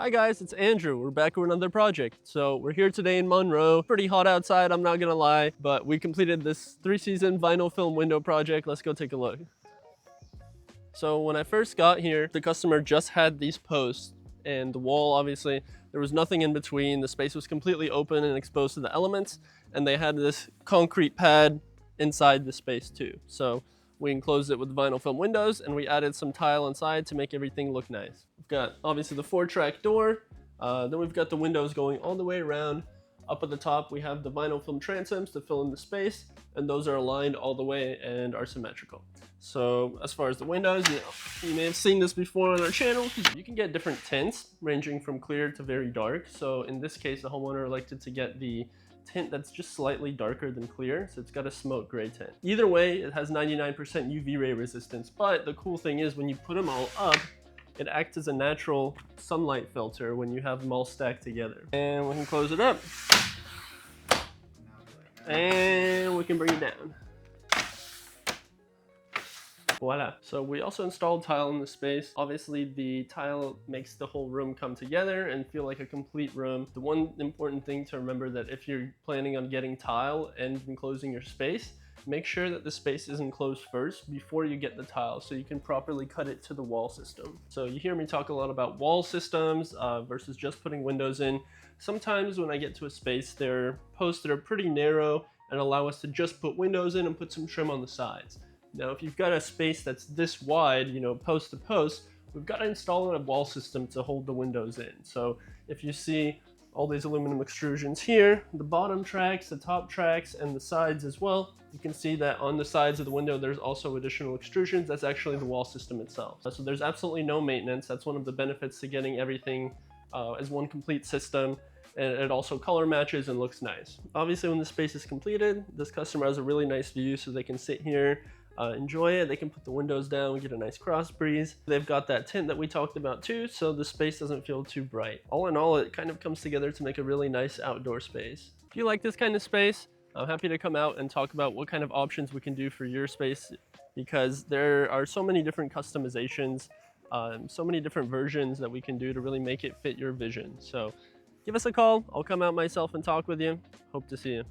Hi guys, it's Andrew. We're back with another project. So we're here today in Monroe. Pretty hot outside, I'm not gonna lie, but we completed this 3-season vinyl film window project. Let's go take a look. So when I first got here, the customer just had these posts and the wall, obviously, there was nothing in between. The space was completely open and exposed to the elements, and they had this concrete pad inside the space too. So we enclosed it with vinyl film windows and we added some tile inside to make everything look nice. We've got obviously the 4-track door, then we've got the windows going all the way around. Up at the top we have the vinyl film transoms to fill in the space, and those are aligned all the way and are symmetrical. So as far as the windows, you may have seen this before on our channel. You can get different tints ranging from clear to very dark. So in this case, the homeowner elected to get the tint that's just slightly darker than clear, so it's got a smoke gray tint. Either way, it has 99% UV ray resistance, but the cool thing is when you put them all up, it acts as a natural sunlight filter when you have them all stacked together. And we can close it up. And we can bring it down. Voila. So we also installed tile in the space. Obviously the tile makes the whole room come together and feel like a complete room. The one important thing to remember that if you're planning on getting tile and enclosing your space, make sure that the space is enclosed first before you get the tile so you can properly cut it to the wall system. So you hear me talk a lot about wall systems versus just putting windows in. Sometimes when I get to a space, there are posts that are pretty narrow and allow us to just put windows in and put some trim on the sides. Now, if you've got a space that's this wide, post to post, we've got to install a wall system to hold the windows in. So if you see all these aluminum extrusions here, the bottom tracks, the top tracks, and the sides as well, you can see that on the sides of the window, there's also additional extrusions. That's actually the wall system itself. So there's absolutely no maintenance. That's one of the benefits to getting everything as one complete system. And it also color matches and looks nice. Obviously, when the space is completed, this customer has a really nice view, so they can sit here, enjoy it. They can put the windows down, get a nice cross breeze. They've got that tint that we talked about too, so the space doesn't feel too bright. All in all, it kind of comes together to make a really nice outdoor space. If you like this kind of space, I'm happy to come out and talk about what kind of options we can do for your space, because there are so many different customizations, so many different versions that we can do to really make it fit your vision. So give us a call. I'll come out myself and talk with you. Hope to see you.